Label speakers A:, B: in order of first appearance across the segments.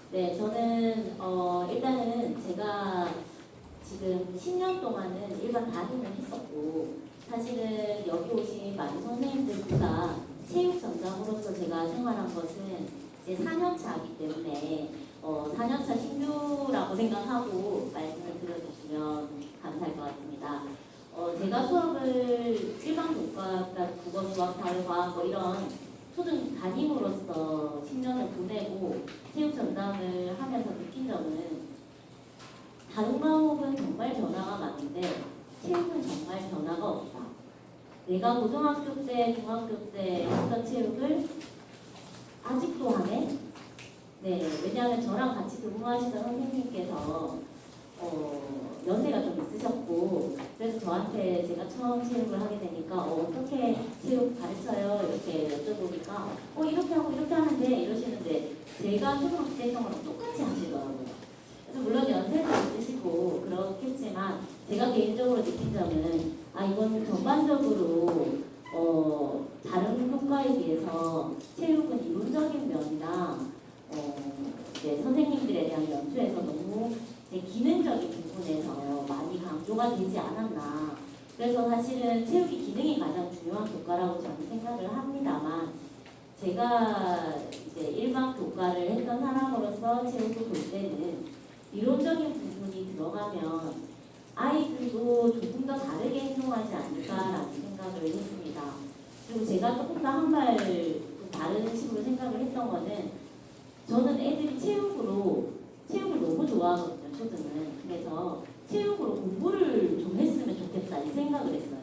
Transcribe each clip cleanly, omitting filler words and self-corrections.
A: 네, 저는 일단은 제가 지금 10년 동안은 일반 담임을 했었고 사실은 여기 오신 많은 선생님들보다 체육 전담으로서 제가 생활한 것은 이제 4년 차이기 때문에 4년 차 신규라고 생각하고 말씀을 들어주시면 감사할 것 같습니다. 제가 수업을 일반 교과, 그러니까 국어, 수학, 사회과학 뭐 이런 초등 담임으로서 10년을 보내고 체육 전담을 하면서 느낀 점은 다른 과목은 정말 변화가 많은데 체육은 정말 변화가 없다. 내가 고등학교 때, 중학교 때 했던 체육을 아직도 하네? 네, 왜냐하면 저랑 같이 근무하시던 선생님께서 연세가 좀 있으셨고 그래서 저한테 제가 처음 체육을 하게 되니까 어떻게 체육 가르쳐요? 이렇게 여쭤보니까 이렇게 하고 이렇게 하는데 이러시는데 제가 초등학교 때 했던 거랑 똑같이 하시더라고요. 그래서 물론 연세도 있으시고 그렇겠지만 제가 개인적으로 느낀 점은 이건 전반적으로 다른 교과에 비해서 체육은 이론적인 면이나 선생님들에 대한 연수에서 너무 기능적인 부분에서 많이 강조가 되지 않았나. 그래서 사실은 체육이 기능이 가장 중요한 교과라고 저는 생각을 합니다만 제가 이제 일반 교과를 했던 사람으로서 체육을 볼 때는 이론적인 부분이 들어가면 아이들도 조금 더 다르게 행동하지 않을까라는 생각을 했습니다. 그리고 제가 조금 더 한 발 다른 식으로 생각을 했던 거는 저는 애들이 체육을 너무 좋아하거든요, 초등은. 그래서 체육으로 공부를 좀 했으면 좋겠다 이 생각을 했어요.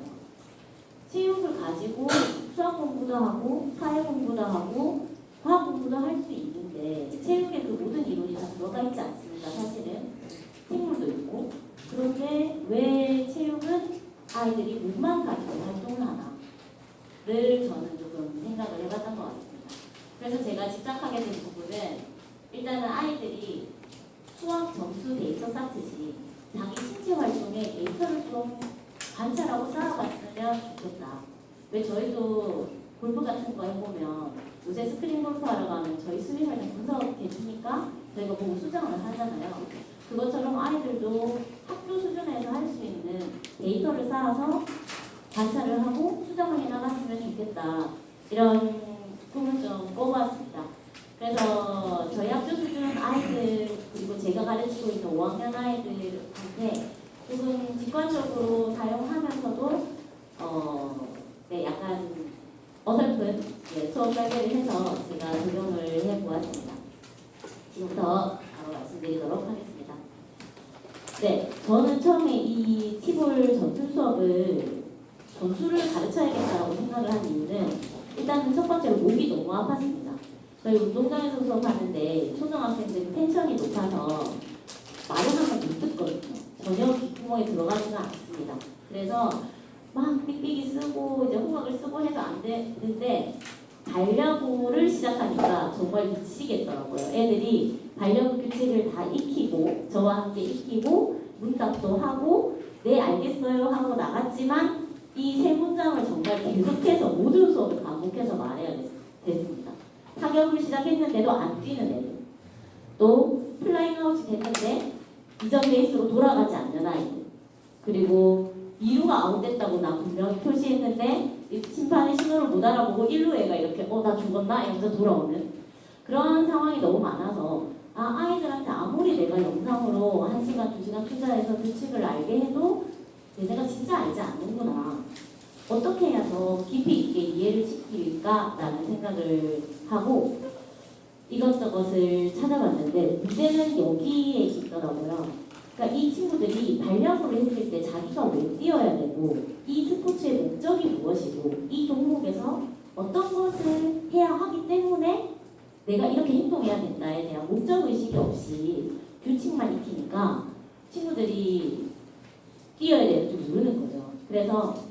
A: 체육을 가지고 수학 공부도 하고 사회 공부도 하고 과학 공부도 할 수 있는데 체육에 그 모든 이론이 다 들어가 있지 않습니까? 사실은 생물도 있고. 그런데 왜 체육은 아이들이 몸만 가지고 활동을 하나를 저는 조금 생각을 해봤던 것 같습니다. 그래서 제가 집착하게 된 부분은 일단은 아이들이 수학 점수 데이터 쌓듯이 자기 신체 활동의 데이터를 좀 관찰하고 쌓아봤으면 좋겠다. 왜 저희도 골프 같은 거 해보면 요새 스크린 골프 하러 가면 저희 수비 활동 분석해 주니까 저희가 보고 수정을 하잖아요. 그것처럼 아이들도 학교 수준에서 할 수 있는 데이터를 쌓아서 관찰을 하고 수정을 해나갔으면 좋겠다. 이런 꿈을 좀 꿔봤습니다. 그래서 저희 학교 수준 아이들 그리고 제가 가르치고 있는 5학년 아이들한테 조금 직관적으로 사용하면서도 약간 어설픈 수업 설계를 해서 제가 적용을 해보았습니다. 지금부터 바로 말씀드리도록 하겠습니다. 네, 저는 처음에 이 티볼 전술 수업을 전술을 가르쳐야겠다고 생각을 한 이유는 일단은 첫 번째로 목이 너무 아팠습니다. 저희 운동장에서 수업하는데 초등학생들이 텐션이 높아서 말을 하면 못 듣거든요. 전혀 귓구멍에 들어가지가 않습니다. 그래서 막 삑삑이 쓰고 이제 호각을 쓰고 해도 안 되는데 반려구를 시작하니까 정말 미치겠더라고요. 애들이 반려구 규칙을 다 익히고 저와 함께 익히고 문답도 하고 네 알겠어요 하고 나갔지만 이 세 문장을 정말 계속해서 모든 수업을 반복해서 말해야 됐습니다. 타격을 시작했는데도 안 뛰는 애들, 또 플라잉 아웃이 됐는데 이전 베이스로 돌아가지 않는 아이들, 그리고 2루가 아웃됐다고 나 분명히 표시했는데 심판이 신호를 못 알아보고 1루 애가 이렇게 나 죽었나? 이러면서 돌아오는 그런 상황이 너무 많아서 아이들한테 아무리 내가 영상으로 1시간, 2시간 투자해서 규칙을 알게 해도 얘네가 진짜 알지 않는구나. 어떻게 해야 더 깊이 있게 이해를 시킬까라는 생각을 하고 이것저것을 찾아봤는데 문제는 여기에 있더라고요. 그러니까 이 친구들이 반려구를 했을 때 자기가 왜 뛰어야 되고 이 스포츠의 목적이 무엇이고 이 종목에서 어떤 것을 해야 하기 때문에 내가 이렇게 행동해야 된다에 대한 목적의식이 없이 규칙만 익히니까 친구들이 뛰어야 되는 줄 모르는 거죠. 그래서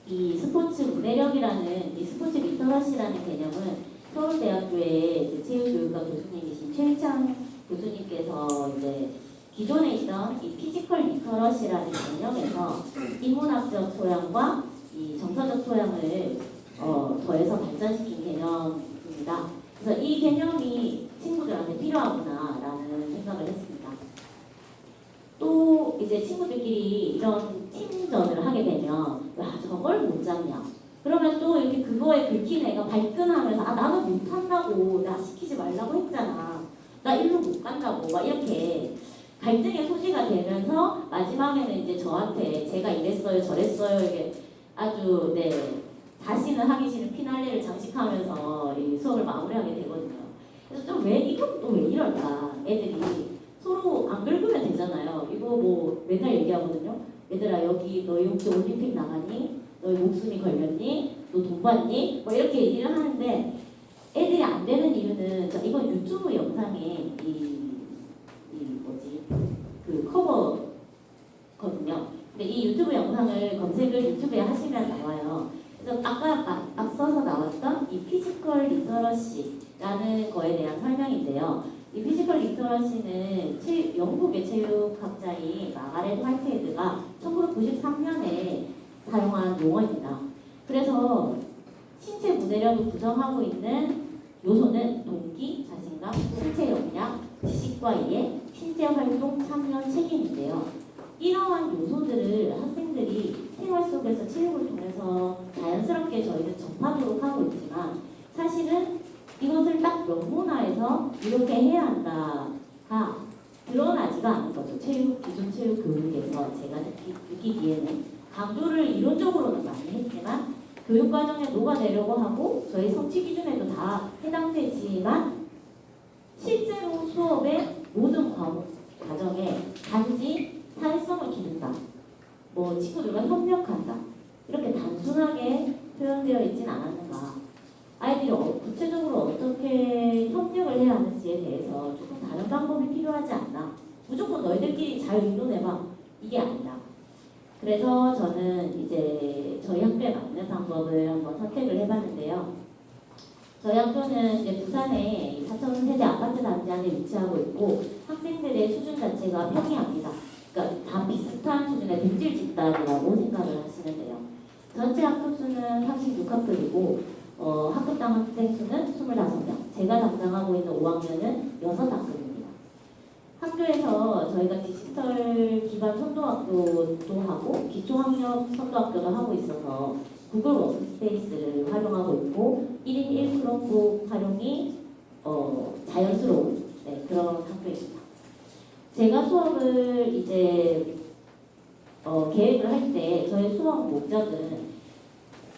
A: 이 스포츠 문해력이라는 이 스포츠 리터러시라는 개념은 서울대학교의 체육교육과 교수님이신 최희창 교수님께서 이제 기존에 있던 이 피지컬 리터러시라는 개념에서 인문학적 소양과 이 정서적 소양을 더해서 발전시킨 개념입니다. 그래서 이 개념이 친구들한테 필요하구나라는 생각을 했습니다. 또 이제 친구들끼리 이런 팀전을 하게 되면 야 저걸 못 잡냐? 그러면 또 이렇게 그거에 긁힌 애가 발끈하면서 아 나는 못한다고 나 시키지 말라고 했잖아. 나 일로 못 간다고 막 이렇게 갈등의 소지가 되면서 마지막에는 이제 저한테 제가 이랬어요 저랬어요 이게 아주 네 다시는 하기 싫은 피날레를 장식하면서 이 수업을 마무리하게 되거든요. 그래서 좀 왜 이건 또 왜 이럴까? 애들이 서로 안 긁으면 되잖아요. 이거 뭐 맨날 얘기하거든요. 얘들아 여기 너희 혹시 올림픽 나가니? 너희 목숨이 걸렸니? 너 돈 받니? 뭐 이렇게 얘기를 하는데 애들이 안 되는 이유는 이건 유튜브 영상에 그 커버거든요. 근데 이 유튜브 영상을 검색을 유튜브에 하시면 나와요. 그래서 아까 앞서서 나왔던 이 피지컬 리터러시라는 거에 대한 설명인데요. 이 피지컬 리터러시는 영국의 체육학자인 마가렛 화이트헤드가 1993년에 사용한 용어입니다. 그래서 신체 문해력을 구성하고 있는 요소는 동기, 자신감, 신체 역량, 지식과 이해, 신체 활동, 참여, 책임인데요. 이러한 요소들을 학생들이 생활 속에서 체육을 통해서 자연스럽게 저희는 접하도록 하고 있지만 사실은 이것을 딱 명문화해서 이렇게 해야 한다가 드러나지가 않은 거죠. 기존 체육 교육에서 제가 느끼기에는 강조를 이론적으로는 많이 했지만 교육과정에 녹아내려고 하고 저희 성취 기준에도 다 해당되지만 실제로 수업의 모든 과목 과정에 단지 사회성을 기른다. 뭐 친구들과 협력한다. 이렇게 단순하게 표현되어 있진 않았는가. 아이들이 구체적으로 어떻게 협력을 해야 하는지에 대해서 조금 다른 방법이 필요하지 않나. 무조건 너희들끼리 잘 의논해봐. 이게 아니라. 그래서 저는 이제 저희 학교에 맞는 방법을 한번 선택을 해봤는데요. 저희 학교는 이제 부산에 4,000세대 아파트 단지 안에 위치하고 있고 학생들의 수준 자체가 평이합니다. 그러니까 다 비슷한 수준의 등질 집단이라고 생각을 하시면 돼요. 전체 학급 수는 36학급이고 학급당 학생 수는 25명. 제가 담당하고 있는 5학년은 6학급입니다. 학교에서 저희가 디지털 기반 선도학교도 하고 기초학력 선도학교도 하고 있어서 구글 워크스페이스를 활용하고 있고 1인 1수록북 활용이 자연스러운 그런 학교입니다. 제가 수업을 이제 계획을 할 때 저의 수업 목적은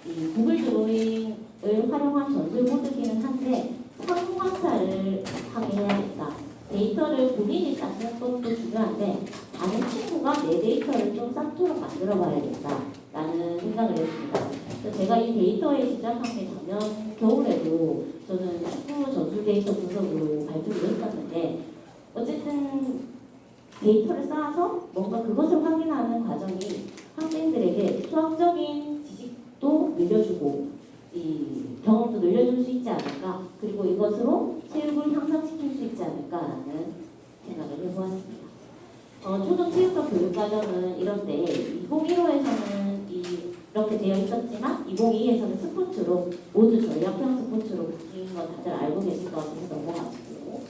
A: 이 구글 드로잉을 활용한 전술 모드기는 한데 상호관찰을 하게 해야겠다. 데이터를 본인이 쌓는 것도 중요한데 다른 친구가 내 데이터를 좀 쌓도록 만들어 봐야겠다라는 생각을 했습니다. 그래서 제가 이 데이터에 시작한 게 작년 겨울에도 저는 축구 전술 데이터 분석으로 발표를 했었는데 어쨌든 데이터를 쌓아서 뭔가 그것을 확인하는 과정이 학생들에게 수학적인 지식도 늘려주고 이 경험도 늘려줄 수 있지 않을까 그리고 이것으로 체육을 향상시킬 수 있지 않을까라는 생각을 해보았습니다. 초등 체육과 교육과정은 이런데 2015에서는 이렇게 되어 있었지만 2022에서는 스포츠로 모두 전략형 스포츠로 바뀐 거 다들 알고 계실 것 같아서 넘어가시고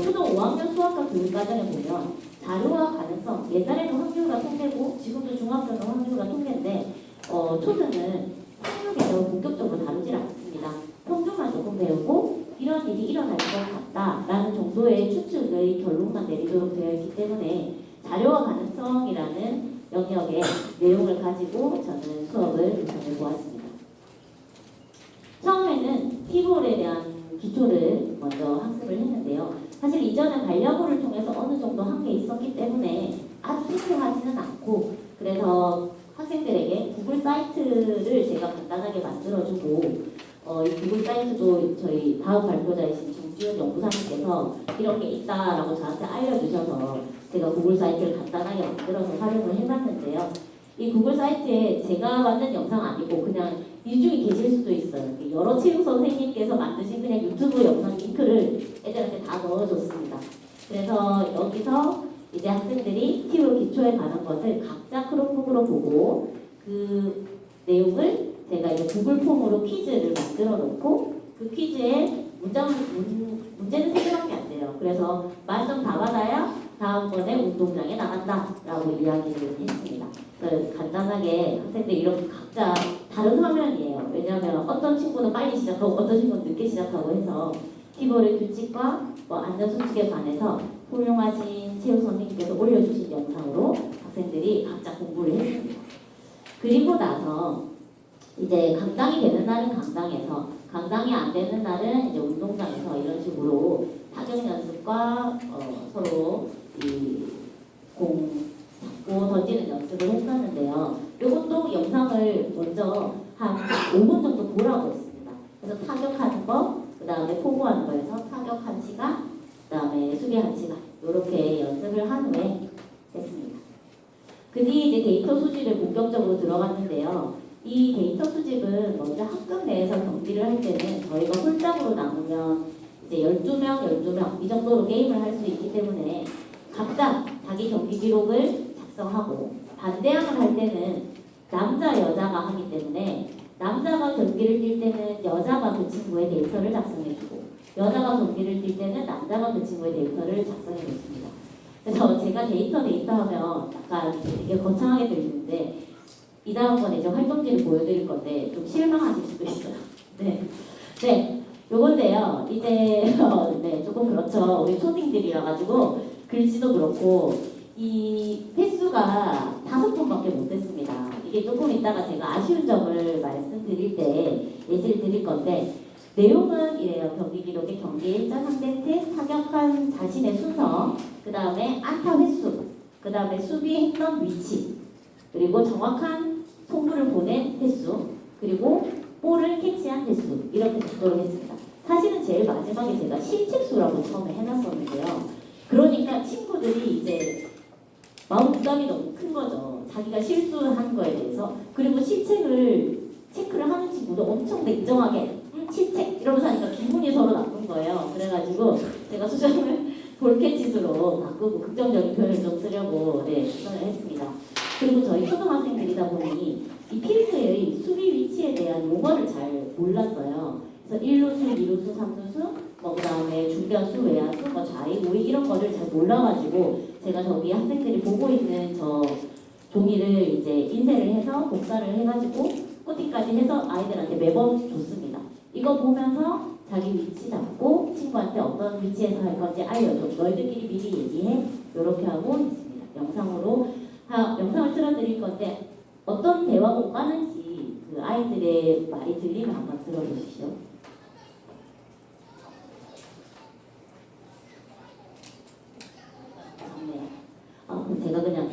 A: 초등 5학년 수학과 교육과정에 보면 자료와 가능성 옛날에는 확률과 통계고 지금도 중학교는 확률과 통계인데 초등은 학력에서 본격적으로 다루질 않습니다. 평균만 조금 배우고 이런 일이 일어날 것 같다라는 정도의 추측의 결론만 내리도록 되어 있기 때문에 자료와 가능성이라는 영역의 내용을 가지고 저는 수업을 구성해 보았습니다. 처음에는 티볼에 대한 기초를 먼저 학습을 했는데요. 사실 이전에 반려고를 통해서 어느 정도 한 게 있었기 때문에 아주 생소하지는 않고 그래서 학생들에게 구글 사이트를 제가 간단하게 만들어주고 이 구글 사이트도 저희 다음 발표자이신 정지훈 연구사님께서 이런 게 있다라고 저한테 알려주셔서 제가 구글 사이트를 간단하게 만들어서 활용을 해봤는데요. 이 구글 사이트에 제가 만든 영상 아니고 그냥 일중이 계실 수도 있어요. 여러 체육 선생님께서 만드신 그냥 유튜브 영상 링크를 애들한테 다 넣어줬습니다. 그래서 여기서 이제 학생들이 티볼 기초에 관한 것을 각자 크롭북으로 보고 그 내용을 제가 이제 구글 폼으로 퀴즈를 만들어 놓고 그 퀴즈에 문제는 3개밖에 안 돼요. 그래서 만점 다 받아야 다음번에 운동장에 나간다라고 이야기를 했습니다. 간단하게 학생들 이렇게 각자 다른 화면이에요. 왜냐하면 어떤 친구는 빨리 시작하고 어떤 친구는 늦게 시작하고 해서 키보드 규칙과 안전수칙에 관해서 훌륭하신 체육 선생님께서 올려주신 영상으로 학생들이 각자 공부를 했습니다. 그리고 나서 이제 강당이 되는 날은 강당에서, 강당이 안 되는 날은 이제 운동장에서 이런 식으로 타격 연습과 서로 공 잡고 던지는 연습을 했었는데요. 이것도 영상을 먼저 한 5분 정도 보라고 했습니다. 그래서 타격하는 거, 그 다음에 포구하는 거에서 타격 1시간, 그 다음에 수비 1시간 이렇게 연습을 한 후에 했습니다. 그 뒤에 이제 데이터 수집에 본격적으로 들어갔는데요. 이 데이터 수집은 먼저 학급 내에서 경기를 할 때는 저희가 홀짝으로 나누면 이제 12명 이 정도로 게임을 할 수 있기 때문에 각자 자기 경기 기록을 작성하고, 반대항을 할 때는 남자 여자가 하기 때문에 남자가 경기를 뛸 때는 여자가 그 친구의 데이터를 작성해주고, 여자가 경기를 뛸 때는 남자가 그 친구의 데이터를 작성해줬습니다. 그래서 제가 데이터 하면 약간 되게 거창하게 들리는데, 이 다음번에 이제 활동지를 보여드릴 건데 좀 실망하실 수도 있어요. 네, 요건데요. 이제 네, 조금 그렇죠. 우리 초딩들이라 가지고 글씨도 그렇고 이 횟수가 5번밖에 못했습니다. 이게 조금 이따가 제가 아쉬운 점을 말씀드릴 때 예시를 드릴 건데, 내용은 이래요. 경기 기록에 경기 일자 상대팀 타격한 자신의 순서, 그 다음에 안타 횟수, 그 다음에 수비했던 위치, 그리고 정확한 송구를 보낸 횟수, 그리고 볼을 캐치한 횟수, 이렇게 작도록 했습니다. 사실은 제일 마지막에 제가 실책수라고 처음에 해놨었는데요. 그러니까 친구들이 이제 마음 부담이 너무 큰 거죠. 자기가 실수한 거에 대해서. 그리고 실책을 체크를 하는 친구도 엄청 냉정하게 실책 이러면서 하니까 기분이 서로 나쁜 거예요. 그래가지고 제가 수정을 볼캐치수로 바꾸고 긍정적인 표현을 좀 쓰려고 추천을 했습니다. 그리고 저희 초등학생들이다 보니 이 필드의 수비 위치에 대한 용어를 잘 몰랐어요. 그래서 1루수, 2루수, 3루수, 그 다음에 중견수, 외야수, 좌익, 우익 이런 거를 잘 몰라가지고 제가 저기 학생들이 보고 있는 저 종이를 이제 인쇄를 해서 복사를 해가지고 꼬티까지 해서 아이들한테 매번 줬습니다. 이거 보면서 자기 위치 잡고 친구한테 어떤 위치에서 할 건지 알려줘. 너희들끼리 미리 얘기해. 이렇게 하고 있습니다. 영상을 틀어드릴 건데 어떤 대화가 오가는지 그 아이들의 말이 들리면 한번 들어보시죠. 네. 그럼 제가 그냥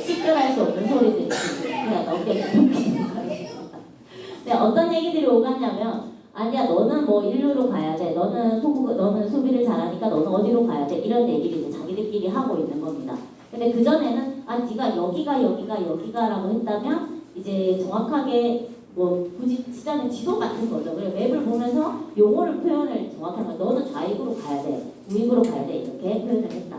A: 식별할 수 없는 소리들이 그냥 어깨에 덮이는 거예요. 네, 어떤 얘기들이 오갔냐면, 아니야 너는 뭐 1루로 가야 돼, 너는 수비를 잘하니까 너는 어디로 가야 돼, 이런 얘기를 이제 자기들끼리 하고 있는 겁니다. 근데 그 전에는 네가 여기가라고 했다면 이제 정확하게 굳이 치자면 지도 같은 거죠. 그래서 맵을 보면서 용어를 표현을 정확히 하면 너는 좌익으로 가야 돼, 우익으로 가야 돼, 이렇게 표현을 했다.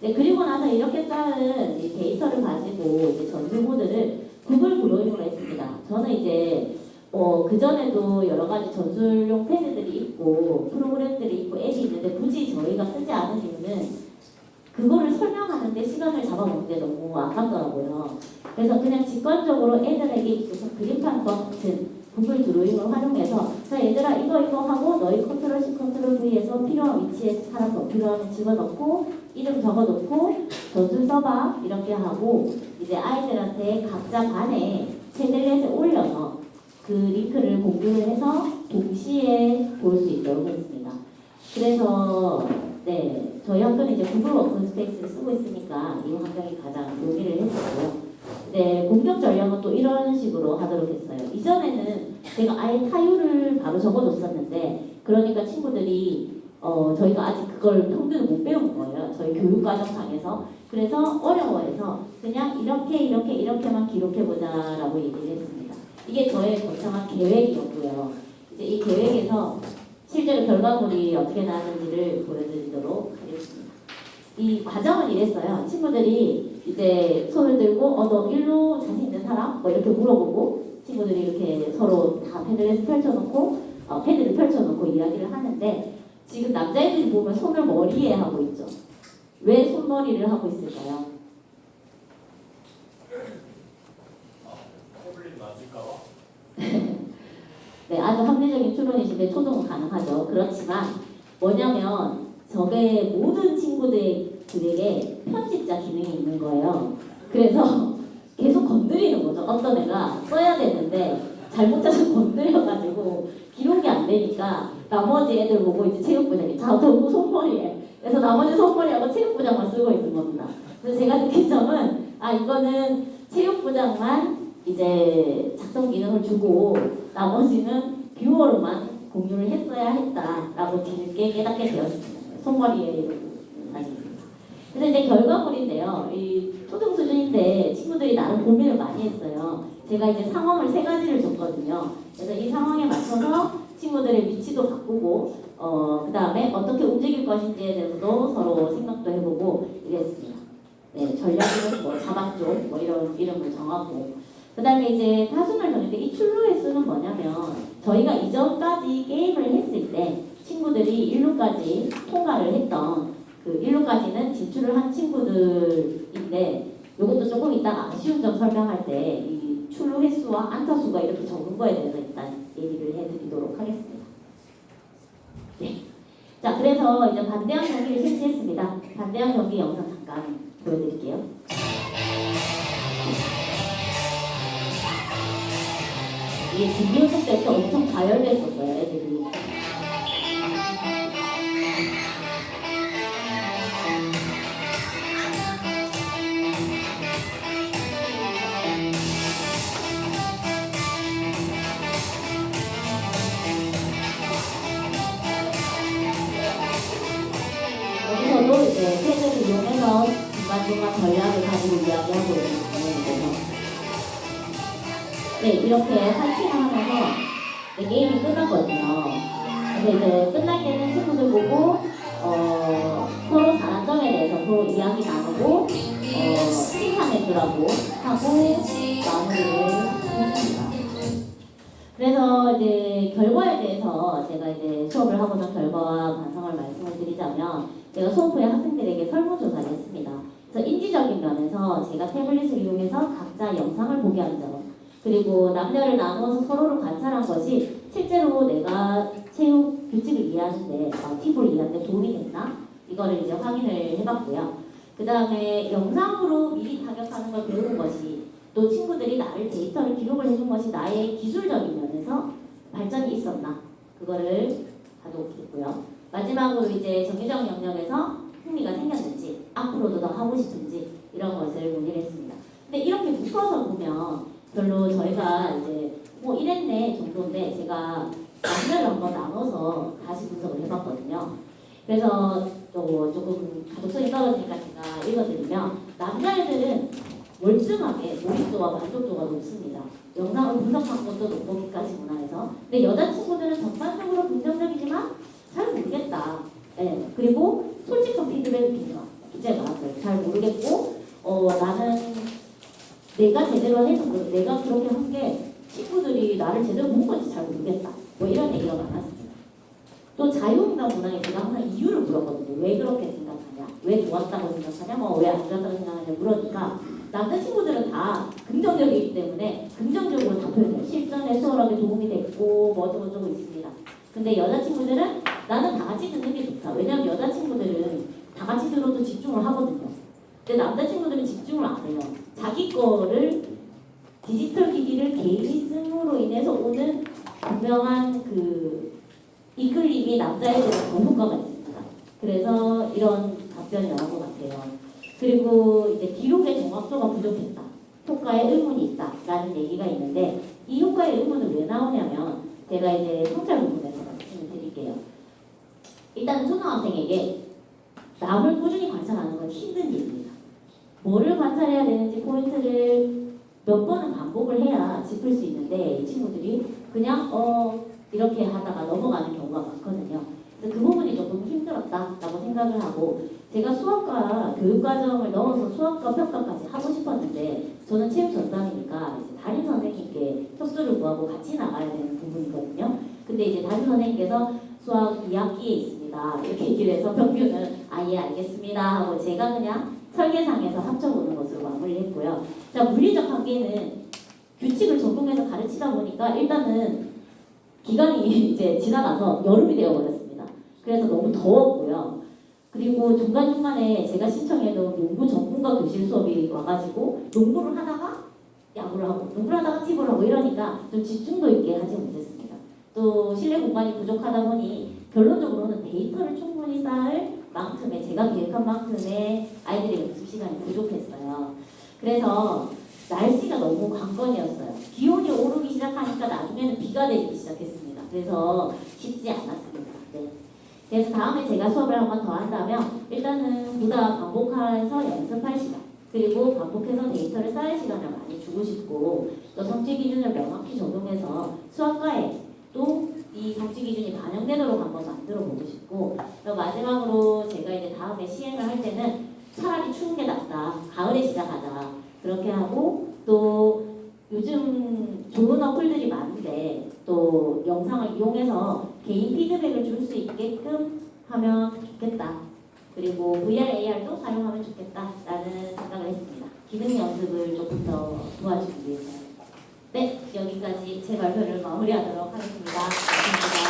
A: 네, 그리고 나서 이렇게 쌓은 이 데이터를 가지고 이제 전술보드를 구글 드로잉으로 했습니다. 저는 이제 그전에도 여러 가지 전술용 패드들이 있고 프로그램들이 있고 앱이 있는데 굳이 저희가 쓰지 않은 이유는 그거를 설명하는데 시간을 잡아먹는 게 너무 아깝더라고요. 그래서 그냥 직관적으로 애들에게 있어서 그림판과 같은 구글 드로잉을 활용해서 자 얘들아 이거 하고 너희 컨트롤 C 컨트롤 V에서 필요한 위치에 사람 더 필요하면 집어넣고 이름 적어놓고 전술 써봐 이렇게 하고 이제 아이들한테 각자 반에 패들렛에 올려서 그 링크를 공유를 해서 동시에 볼 수 있도록 했습니다. 그래서 네, 저희 학교는 이제 구글 워크스페이스를 쓰고 있으니까 이 환경이 가장 용이를 했었고요. 네, 공격 전략은 또 이런 식으로 하도록 했어요. 이전에는 제가 아예 타율을 바로 적어줬었는데 그러니까 친구들이 저희가 아직 그걸 평균을 못 배운 거예요. 저희 교육과정상에서. 그래서 어려워해서 그냥 이렇게만 기록해보자라고 얘기를 했습니다. 이게 저의 거창한 계획이었고요. 이제 이 계획에서 실제로 결과물이 어떻게 나왔는지를 보여드리도록 하겠습니다. 이 과정은 이랬어요. 친구들이 이제 손을 들고 너 일로 자신 있는 사람? 뭐 이렇게 물어보고 친구들이 이렇게 서로 다 패드를 펼쳐놓고 패드를 펼쳐놓고 이야기를 하는데 지금 남자애들이 보면 손을 머리에 하고 있죠. 왜 손머리를 하고 있을까요?
B: 태블릿 맞을까봐?
A: 네, 아주 합리적인 추론이신데 초동은 가능하죠. 그렇지만 뭐냐면 저게 모든 친구들에게 편집자 기능이 있는 거예요. 그래서 계속 건드리는 거죠. 어떤 애가 써야 되는데 잘못 짜서 건드려가지고 기록이 안 되니까 나머지 애들 보고 이제 체육부장이 저도 손머리에 그래서 나머지 손머리하고 체육부장만 쓰고 있는 겁니다. 그래서 제가 느낀 점은 이거는 체육부장만 이제 작성 기능을 주고 나머지는 뷰어로만 공유를 했어야 했다라고 뒤늦게 깨닫게 되었습니다. 손머리에 다니겠습니다. 그래서 이제 결과물인데요. 이 초등 수준인데 친구들이 나름 고민을 많이 했어요. 제가 이제 상황을 3가지를 줬거든요. 그래서 이 상황에 맞춰서 친구들의 위치도 바꾸고 그 다음에 어떻게 움직일 것인지에 대해서도 서로 생각도 해보고 이랬습니다. 네, 전략으로 뭐 자박종 뭐 이런 이름을 정하고 그 다음에 이제 타순을 정했는데 이 출루 횟수는 뭐냐면 저희가 이전까지 게임을 했을 때 친구들이 일루까지 통과를 했던 그 일루까지는 진출을 한 친구들인데 이것도 조금 이따가 아쉬운 점 설명할 때 이 출루 횟수와 안타수가 이렇게 적은 거에 대해서 일단 얘기를 해드리도록 하겠습니다. 네. 자, 그래서 이제 반대항 경기를 실시했습니다. 반대항 경기 영상 잠깐 보여드릴게요. 이게 준비운동 때 이렇게 엄청 가열됐었어요, 애들이. 여기서도 이제 패드를 이용해서 중간중간 전략을 가지고 이야기하고 있는 장면이고요. 네, 이렇게 파이팅을 하면서 게임이 끝났거든요. 그래서 이제 끝날 때는 친구들 보고 서로 잘한 점에 대해서 서로 이야기 나누고 칭찬해주라고 하고 마무리를 했습니다. 그래서 이제 결과에 대해서 제가 이제 수업을 하고 난 결과와 반성을 말씀을 드리자면 제가 수업 후에 학생들에게 설문조사를 했습니다. 그래서 인지적인 면에서 제가 태블릿을 이용해서 각자 영상을 보게 한 점, 그리고 남녀를 나누어서 서로를 관찰한 것이 실제로 내가 체육 규칙을 이해하는데 팁을 이해하는데 도움이 됐나? 이거를 이제 확인을 해봤고요. 그 다음에 영상으로 미리 타격하는 걸 배우는 것이 또 친구들이 나를 데이터를 기록을 해준 것이 나의 기술적인 면에서 발전이 있었나? 그거를 하도록 했고요. 마지막으로 이제 정규적 영역에서 흥미가 생겼는지 앞으로도 더 하고 싶은지 이런 것을 문의를 했습니다. 근데 이렇게 묶어서 보면 별로 저희가 이제 뭐 이랬네 정도인데 제가 남녀를 한번 나눠서 다시 분석을 해봤거든요. 그래서 조금 가독성이 떨어지니까 제가 읽어드리면 남자애들은 월등하게 몰입도와 만족도가 높습니다. 영상을 분석한 것도 높고 객관식 문화에서. 근데 여자친구들은 전반적으로 긍정적이지만 잘 모르겠다. 네. 그리고 솔직한 피드백이 굉장히 많았어요. 잘 모르겠고 나는 내가 제대로 해서 내가 그렇게 한 게 친구들이 나를 제대로 본 건지 잘 모르겠다. 뭐 이런 얘기가 많았습니다. 또 자유응답 문항에 제가 항상 이유를 물었거든요. 왜 그렇게 생각하냐? 왜 좋았다고 생각하냐? 뭐 왜 안 좋았다고 생각하냐? 물으니까 남자친구들은 다 긍정적이기 때문에 긍정적으로 답변해요. 실전에 수월하게 도움이 됐고 뭐 어쩌고저쩌고 있습니다. 근데 여자친구들은 나는 다 같이 듣는 게 좋다. 왜냐면 여자친구들은 다 같이 들어도 집중을 하거든요. 근데 남자친구들은 집중을 안 해요. 자기 거를 디지털 기기를 개인이 씀으로 인해서 오는 분명한 그 이끌림이 남자애들은 더 효과가 있습니다. 그래서 이런 답변이 나온 것 같아요. 그리고 이제 기록의 정확도가 부족했다. 효과에 의문이 있다. 라는 얘기가 있는데 이 효과의 의문은 왜 나오냐면 제가 이제 성찰 부분에서 말씀을 드릴게요. 일단 초등학생에게 남을 꾸준히 관찰하는 건 힘든 일입니다. 뭐를 관찰해야 되는지 포인트를 몇 번은 반복을 해야 짚을 수 있는데 이 친구들이 그냥 이렇게 하다가 넘어가는 경우가 많거든요. 그래서 그 부분이 조금 힘들었다라고 생각을 하고 제가 수학과 교육과정을 넣어서 수학과 평가까지 하고 싶었는데 저는 체육 전담이니까 이제 담임 선생님께 협조를 구하고 같이 나가야 되는 부분이거든요. 근데 이제 담임 선생님께서 수학 2학기에 있습니다. 이렇게 얘기를 해서 평균은 예 알겠습니다 하고 제가 그냥 설계상에서 합쳐보는 것으로 마무리했고요. 자, 물리적 한계는 규칙을 적용해서 가르치다 보니까 일단은 기간이 이제 지나가서 여름이 되어버렸습니다. 그래서 너무 더웠고요. 그리고 중간중간에 제가 신청해도 농구 전문가 교실 수업이 와가지고 농구를 하다가 야구를 하고 농구를 하다가 팁을 하고 이러니까 좀 집중도 있게 하지 못했습니다. 또 실내 공간이 부족하다 보니 결론적으로는 데이터를 충분히 쌓을 만큼의 제가 계획한 만큼의 아이들의 연습 시간이 부족했어요. 그래서 날씨가 너무 관건이었어요. 기온이 오르기 시작하니까 나중에는 비가 내리기 시작했습니다. 그래서 쉽지 않았습니다. 네. 그래서 다음에 제가 수업을 한 번 더 한다면 일단은 보다 반복해서 연습할 시간 그리고 반복해서 데이터를 쌓을 시간을 많이 주고 싶고 또 성취 기준을 명확히 적용해서 수학과에 또 이 성취 기준이 반영되도록 한번 만들어 보고 싶고 또 마지막으로 제가 이제 다음에 시행을 할 때는 차라리 추운 게 낫다. 가을에 시작하자. 그렇게 하고 또 요즘 좋은 어플들이 많은데 또 영상을 이용해서 개인 피드백을 줄 수 있게끔 하면 좋겠다. 그리고 VR, AR도 사용하면 좋겠다라는 생각을 했습니다. 기능 연습을 조금 더 도와주기 위해서. 네, 여기까지 제 발표를 마무리하도록 하겠습니다. 감사합니다.